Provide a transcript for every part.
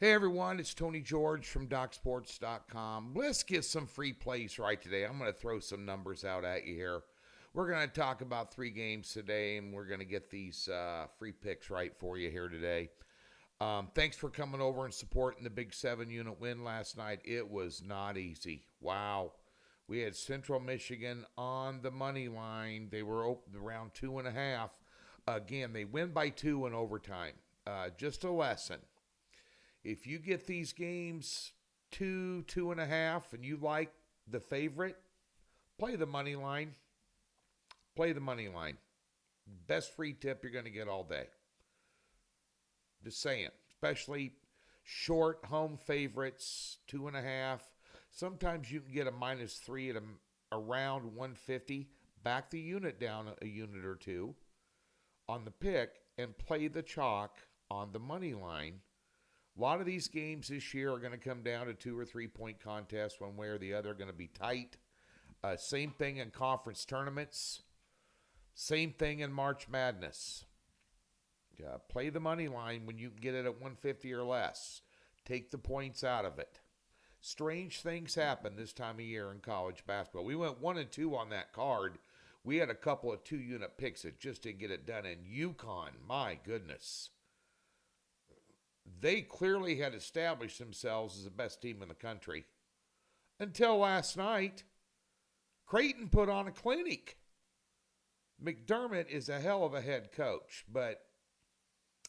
Hey everyone, it's Tony George from DocSports.com. Let's get some free plays right today. I'm going to throw some numbers out at you here. We're going to talk about 3 games today, and we're going to get these free picks right for you here today. Thanks for coming over and supporting the big 7-unit win last night. It was not easy. Wow. We had Central Michigan on the money line. They were open around 2.5. Again, they win by 2 in overtime. Just a lesson. If you get these games 2.5, and you like the favorite, play the money line. Play the money line. Best free tip you're going to get all day. Just saying. Especially short home favorites, 2.5. Sometimes you can get a -3 at around 150. Back the unit down a unit or two on the pick and play the chalk on the money line. A lot of these games this year are going to come down to 2 or 3 point contests, one way or the other, going to be tight. Same thing in conference tournaments. Same thing in March Madness. Play the money line when you can get it at 150 or less. Take the points out of it. Strange things happen this time of year in college basketball. We went 1-2 on that card. We had a couple of 2-unit picks that just didn't get it done. And UConn, my goodness. They clearly had established themselves as the best team in the country. Until last night, Creighton put on a clinic. McDermott is a hell of a head coach, but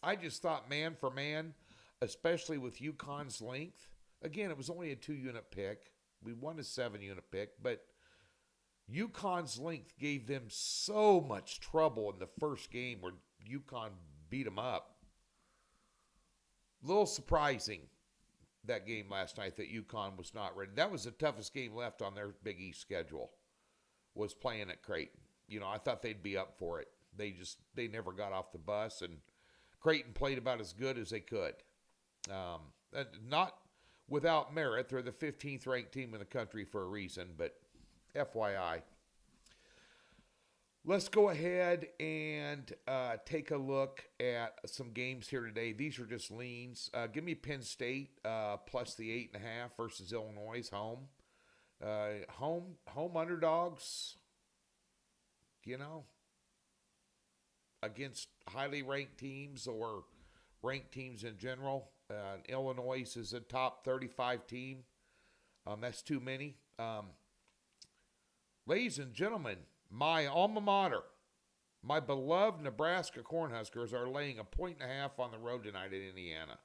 I just thought man for man, especially with UConn's length. Again, it was only a 2-unit pick. We won a 7-unit pick, but UConn's length gave them so much trouble in the first game where UConn beat them up. A little surprising, that game last night, that UConn was not ready. That was the toughest game left on their Big East schedule, was playing at Creighton. I thought they'd be up for it. They never got off the bus, and Creighton played about as good as they could. Not without merit. They're the 15th ranked team in the country for a reason, but FYI. Let's go ahead and take a look at some games here today. These are just leans. Give me Penn State plus the 8.5 versus Illinois home. Home underdogs, against highly ranked teams or ranked teams in general. Illinois is a top 35 team. That's too many. Ladies and gentlemen, my alma mater, my beloved Nebraska Cornhuskers, are laying 1.5 on the road tonight in Indiana.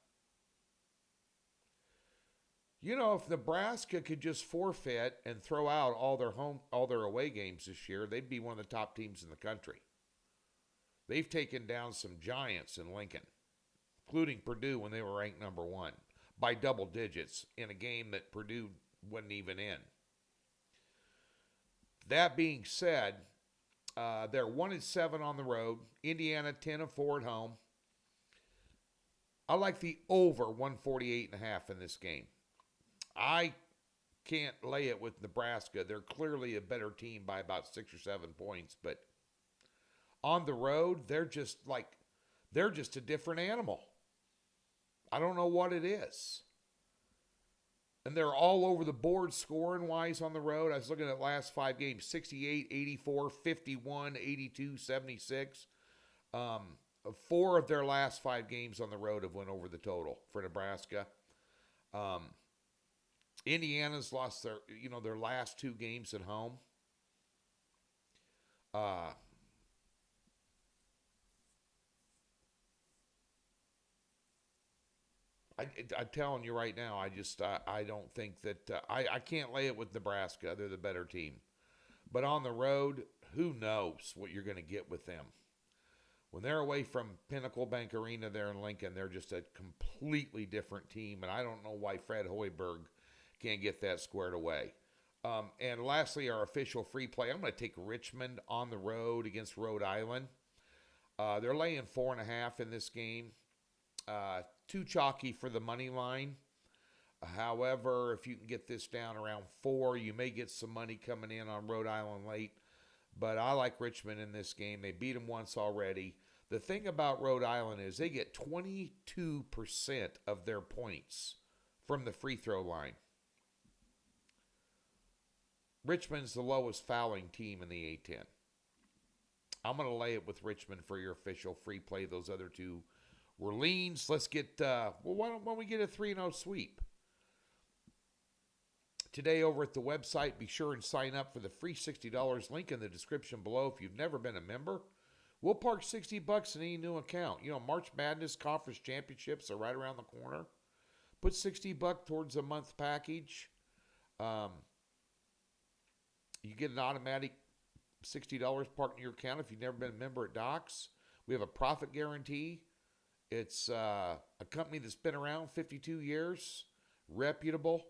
If Nebraska could just forfeit and throw out all their away games this year, they'd be one of the top teams in the country. They've taken down some giants in Lincoln, including Purdue when they were ranked number 1, by double digits in a game that Purdue wasn't even in. That being said, they're 1-7 on the road. Indiana 10-4 at home. I like the over 148.5 in this game. I can't lay it with Nebraska. They're clearly a better team by about 6 or 7 points, but on the road, they're just a different animal. I don't know what it is. And they're all over the board scoring-wise on the road. I was looking at the last 5 games, 68, 84, 51, 82, 76. 4 of their last 5 games on the road have went over the total for Nebraska. Indiana's lost their last 2 games at home. I'm telling you right now, I don't think that I can't lay it with Nebraska. They're the better team. But on the road, who knows what you're going to get with them. When they're away from Pinnacle Bank Arena there in Lincoln, they're just a completely different team. And I don't know why Fred Hoiberg can't get that squared away. And lastly, our official free play. I'm going to take Richmond on the road against Rhode Island. They're laying 4.5 in this game. Too chalky for the money line. However, if you can get this down around 4, you may get some money coming in on Rhode Island late. But I like Richmond in this game. They beat them once already. The thing about Rhode Island is they get 22% of their points from the free throw line. Richmond's the lowest fouling team in the A10. I'm going to lay it with Richmond for your official free play. Those other two were leans. Let's get, why don't we get a 3-0 sweep? Today over at the website, be sure and sign up for the free $60 link in the description below if you've never been a member. We'll park $60 in any new account. You know, March Madness Conference Championships are right around the corner. Put $60 towards a month package. You get an automatic $60 parked in your account if you've never been a member at Docs. We have a profit guarantee. It's a company that's been around 52 years, reputable.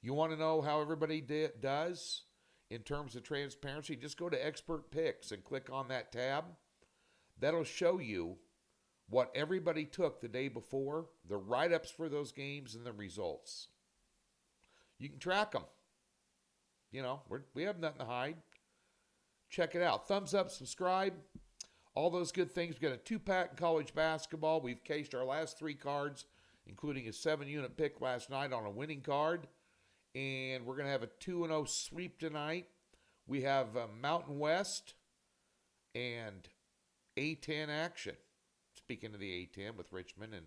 You want to know how everybody does in terms of transparency? Just go to Expert Picks and click on that tab. That'll show you what everybody took the day before, the write-ups for those games, and the results. You can track them. You know, we have nothing to hide. Check it out. Thumbs up, subscribe, all those good things. We've got a 2-pack in college basketball. We've cased our last 3 cards, including a 7-unit pick last night on a winning card. And we're going to have a 2-0 sweep tonight. We have Mountain West and A10 action. Speaking of the A10 with Richmond and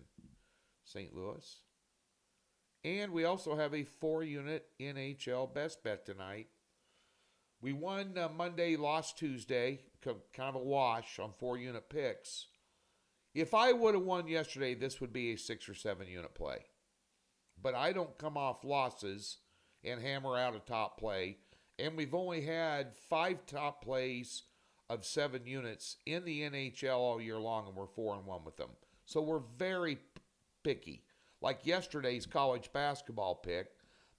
St. Louis. And we also have a 4-unit NHL best bet tonight. We won Monday, lost Tuesday. Kind of a wash on 4-unit picks. If I would have won yesterday, this would be a 6 or 7-unit play. But I don't come off losses and hammer out a top play. And we've only had 5 top plays of 7 units in the NHL all year long, and we're 4-1 with them. So we're very picky. Like yesterday's college basketball pick,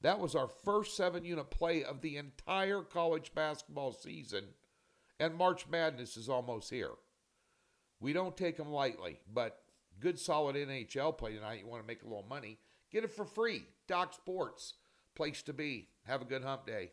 that was our first 7-unit play of the entire college basketball season, and March Madness is almost here. We don't take them lightly, but good solid NHL play tonight. You want to make a little money, get it for free. Doc Sports, place to be. Have a good hump day.